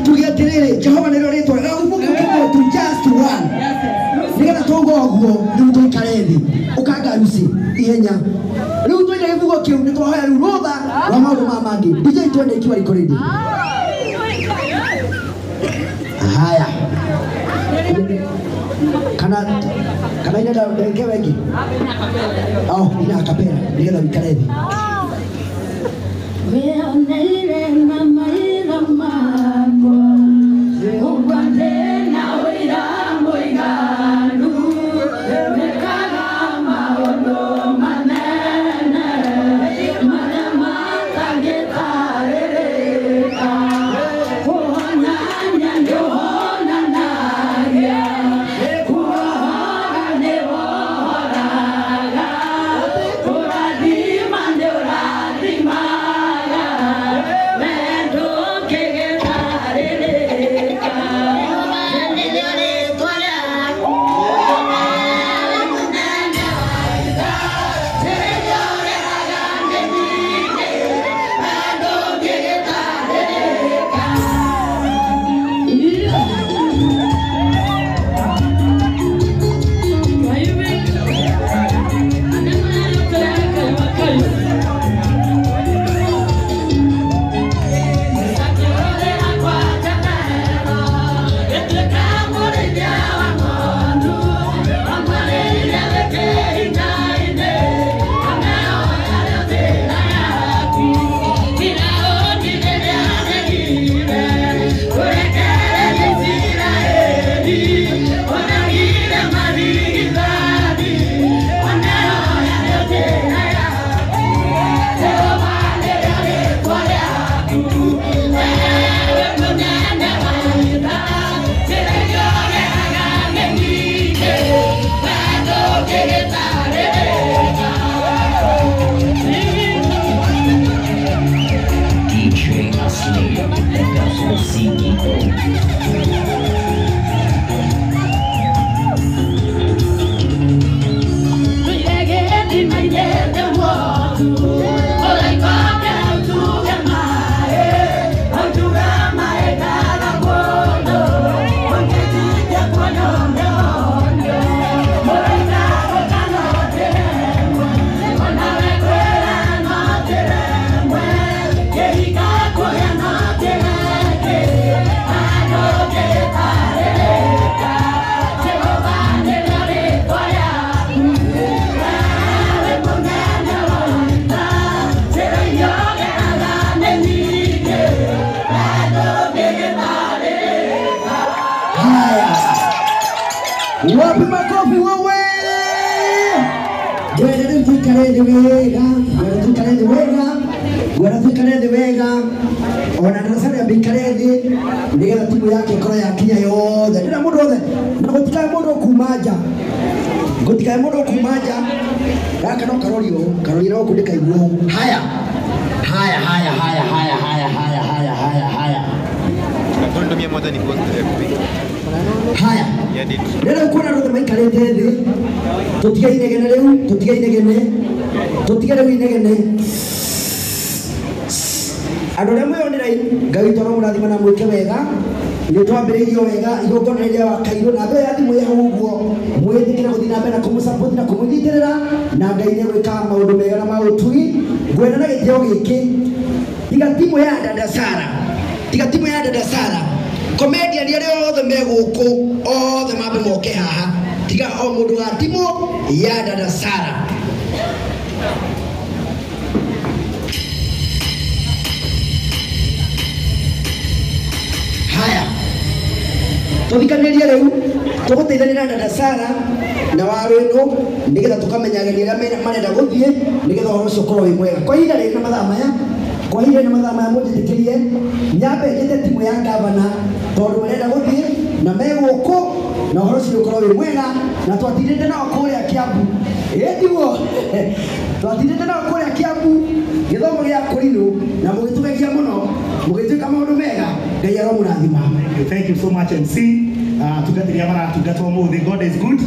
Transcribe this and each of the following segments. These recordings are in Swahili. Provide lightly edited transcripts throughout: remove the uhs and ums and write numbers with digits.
tugia tiriri Jehova nero ritwa uvuke to just one nigetha tugo guo riu tuikarethi ukanga rusi ihenya riu tuire ivugo kiu ni twahoya riu rutha wa maundu ma mangi DJ twende ikiwa iko ready. Haya kana ina da ndege wengi ina akapera nigetha uikarethi Wapi makofi wewe? Wewe tukarende wega. Ona nasema ya bikarende ndiga timu yake kora ya kinya yothe. Ndira mundu othe. Na gutikae mundu kumaja. Gaka no karori ro kundika igwo. Haya. Kondo mia moja ni post haya leo kuna ndo maikarete thi tutigaine gene leo andå rä mwä onä ngai tå må rathima na mwä ke wega nä twambä rä irio wega igongona rä wa kairå na mbere ya thimå ya uguo mwä tä kä ra gå thiä na mbere na kå må support na kå må nyitä rä ra na ngai nä gwä ka maå ndå mega na maå tui ngwenda na gä tä o gä kä tiga timå ya dada Sara comedian yale othe me guku othe mabe moke haha tiga o mundu wa timu ya dada Sara haya tuthikaniria riu tuguteithanira dada Sara na warwino nigetha tukamenyagania ria marenda guthie nigetha horo ucio korwo wi mwega kwa ihinda riri na mathaa maya munjitikirie nyambe njite timu ya gavana tondu marenda guthie na meguko na horo ucio ukorwo wi mwega na twatindite nao kuria Kiambu etiguo twatindite nao kuria Kiambu githomo gia kurinu na mugitugegia muno mugituika maundu mega ngai aromurathima. Thank you so much MC. Tugathiria mara tugatwo muthi. God is good.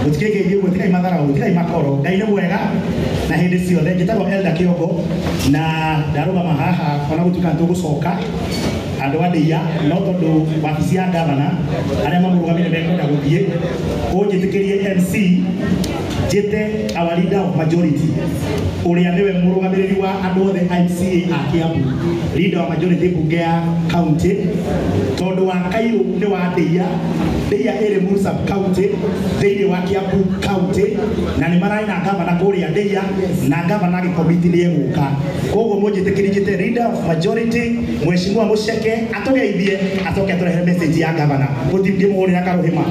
Utikege guo tikai matharaũ tigai makoro Ngai nĩ mwega na hĩndĩ ciothe njĩtagwo Elder Kĩongo na ndarũgama haha ona gũtuĩka tũgũcoka andũ a Ndeiya no tondũ wabici ya gavana arĩa mamũrũgamĩrĩire mekwenda gũthiĩ ũnjĩtĩkĩrie MC njĩte our leader of majority ũrĩa nĩwe mũrũgamĩrĩri wa andũ othe MCA a Kiambu leader wa majority bunge ya county tondũ wa Kairu nĩ wa Ndeiya Ndeiya ĩrĩ mu sub county thĩinĩ wa Kiambu county na nĩ marai na gavana kũrĩa Ndeiya na gavana agĩkomiti nĩ egũka koguo mũnjĩtĩkĩrie njĩte leader of majority Mheshimiwa Mucheke atogeithie atoke atũrehere message ya gavana gũthiĩ mũhũrĩra karũhĩma